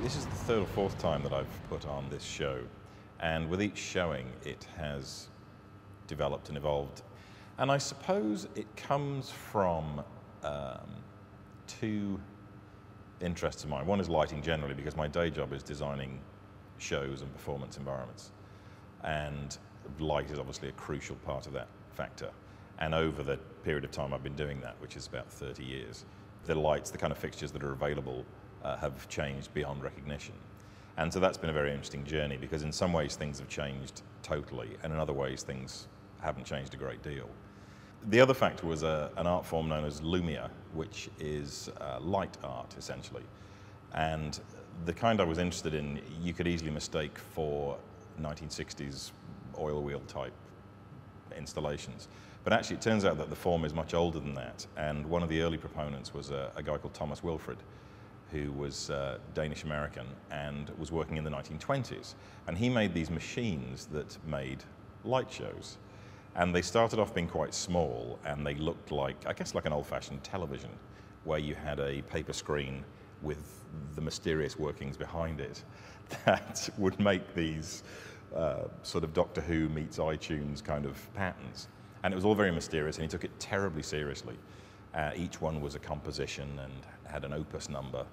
This is the third or fourth time that I've put on this show, and with each showing it has developed and evolved. And I suppose it comes from two interests of mine. One is lighting generally, because my day job is designing shows and performance environments. And light is obviously a crucial part of that factor. And over the period of time I've been doing that, which is about 30 years, the lights, the kind of fixtures that are available have changed beyond recognition. And so that's been a very interesting journey, because in some ways things have changed totally, and in other ways things haven't changed a great deal. The other factor was an art form known as Lumia, which is light art, essentially. And the kind I was interested in, you could easily mistake for 1960s oil wheel type installations. But actually it turns out that the form is much older than that, and one of the early proponents was a guy called Thomas Wilfred, who was Danish-American and was working in the 1920s. And he made these machines that made light shows. And they started off being quite small, and they looked like, I guess, like an old-fashioned television, where you had a paper screen with the mysterious workings behind it that would make these sort of Doctor Who meets iTunes kind of patterns. And it was all very mysterious, and he took it terribly seriously. Each one was a composition and had an opus number,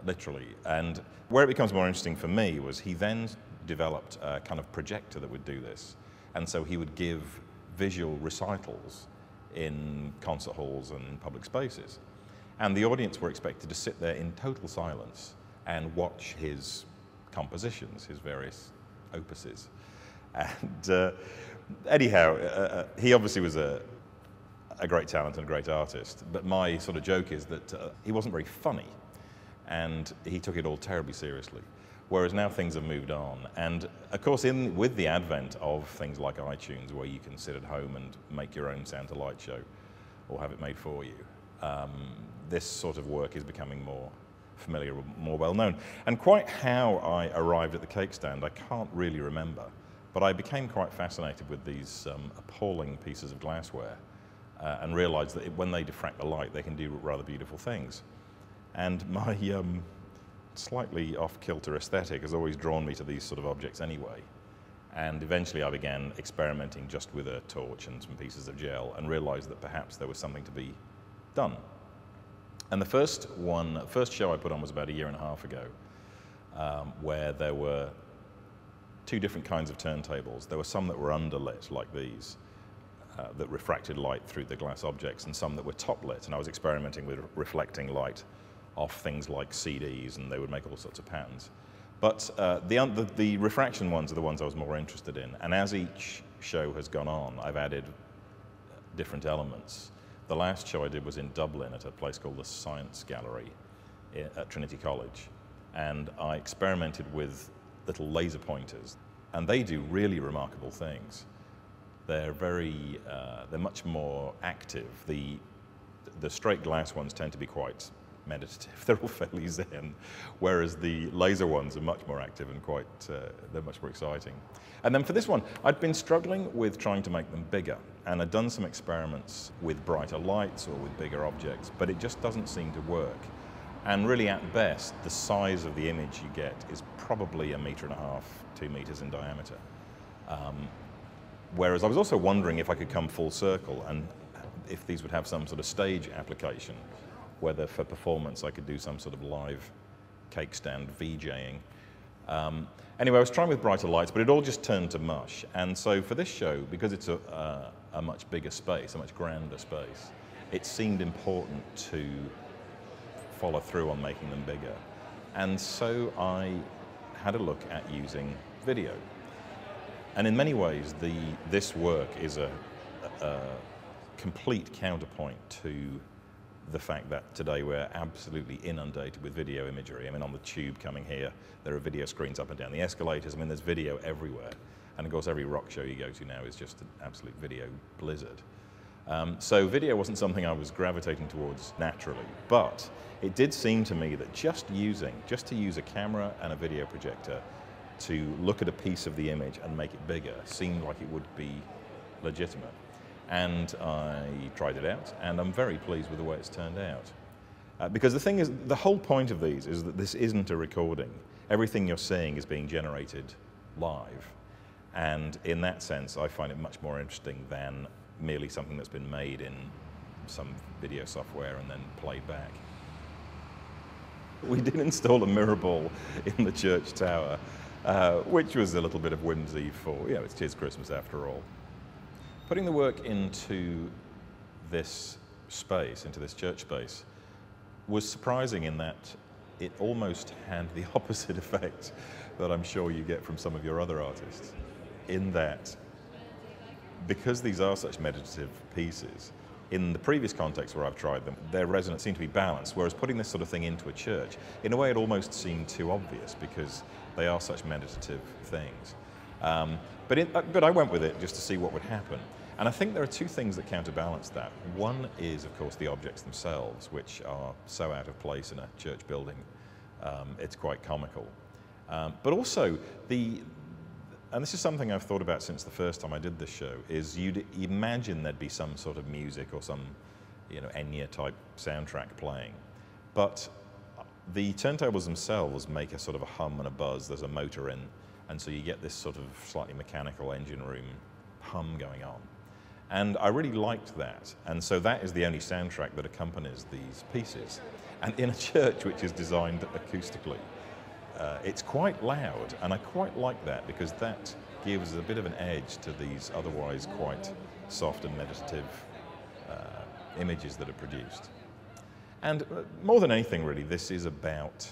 literally. And where it becomes more interesting for me was he then developed a kind of projector that would do this. And so he would give visual recitals in concert halls and public spaces. And the audience were expected to sit there in total silence and watch his compositions, his various opuses. And anyhow, he obviously was a great talent and a great artist, but my sort of joke is that he wasn't very funny, and he took it all terribly seriously. Whereas now things have moved on, and of course with the advent of things like iTunes, where you can sit at home and make your own sound to light show, or have it made for you, this sort of work is becoming more familiar, more well known. And quite how I arrived at the cake stand, I can't really remember, but I became quite fascinated with these appalling pieces of glassware, and realized that when they diffract the light, they can do rather beautiful things. And my slightly off-kilter aesthetic has always drawn me to these sort of objects anyway. And eventually I began experimenting just with a torch and some pieces of gel, and realized that perhaps there was something to be done. And the first show I put on was about 1.5 years ago, where there were two different kinds of turntables. There were some that were underlit, like these, that refracted light through the glass objects, and some that were top lit, and I was experimenting with reflecting light off things like CDs, and they would make all sorts of patterns. But the refraction ones are the ones I was more interested in, and as each show has gone on, I've added different elements. The last show I did was in Dublin at a place called the Science Gallery at Trinity College, and I experimented with little laser pointers, and they do really remarkable things. They're they're much more active. The straight glass ones tend to be quite meditative. They're all fairly zen, whereas the laser ones are much more active and they're much more exciting. And then for this one, I'd been struggling with trying to make them bigger, and I'd done some experiments with brighter lights or with bigger objects, but it just doesn't seem to work. And really, at best, the size of the image you get is probably 1.5 meters, 2 meters in diameter. Whereas I was also wondering if I could come full circle, and if these would have some sort of stage application, whether for performance I could do some sort of live cake stand VJing. Anyway, I was trying with brighter lights, but it all just turned to mush. And so for this show, because it's a much bigger space, a much grander space, it seemed important to follow through on making them bigger. And so I had a look at using video. And in many ways, this work is a complete counterpoint to the fact that today we're absolutely inundated with video imagery. I mean, on the tube coming here, there are video screens up and down the escalators. I mean, there's video everywhere. And of course, every rock show you go to now is just an absolute video blizzard. So video wasn't something I was gravitating towards naturally, but it did seem to me that just to use a camera and a video projector to look at a piece of the image and make it bigger seemed like it would be legitimate. And I tried it out, and I'm very pleased with the way it's turned out. Because the thing is, the whole point of these is that this isn't a recording. Everything you're seeing is being generated live. And in that sense, I find it much more interesting than merely something that's been made in some video software and then played back. We did install a mirror ball in the church tower, which was a little bit of whimsy for, it's 'tis Christmas after all. Putting the work into this space, into this church space, was surprising in that it almost had the opposite effect that I'm sure you get from some of your other artists, in that because these are such meditative pieces, in the previous context where I've tried them, their resonance seemed to be balanced, whereas putting this sort of thing into a church, in a way it almost seemed too obvious because they are such meditative things. But I went with it just to see what would happen. And I think there are two things that counterbalance that. One is, of course, the objects themselves, which are so out of place in a church building, it's quite comical. But also, and this is something I've thought about since the first time I did this show, is you'd imagine there'd be some sort of music or some, Enya-type soundtrack playing. But the turntables themselves make a sort of a hum and a buzz. There's a motor in, and so you get this sort of slightly mechanical engine room hum going on. And I really liked that. And so that is the only soundtrack that accompanies these pieces. And in a church which is designed acoustically, it's quite loud, and I quite like that because that gives a bit of an edge to these otherwise quite soft and meditative images that are produced. And more than anything, really, this is about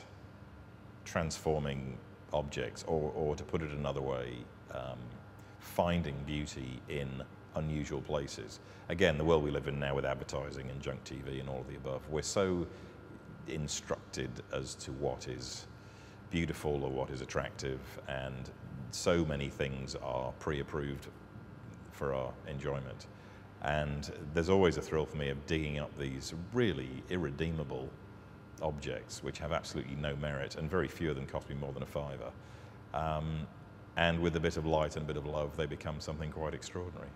transforming objects, or to put it another way, finding beauty in unusual places. Again, the world we live in now with advertising and junk TV and all of the above, we're so instructed as to what is beautiful or what is attractive, and so many things are pre-approved for our enjoyment. And there's always a thrill for me of digging up these really irredeemable objects which have absolutely no merit, and very few of them cost me more than a £5. And with a bit of light and a bit of love, they become something quite extraordinary.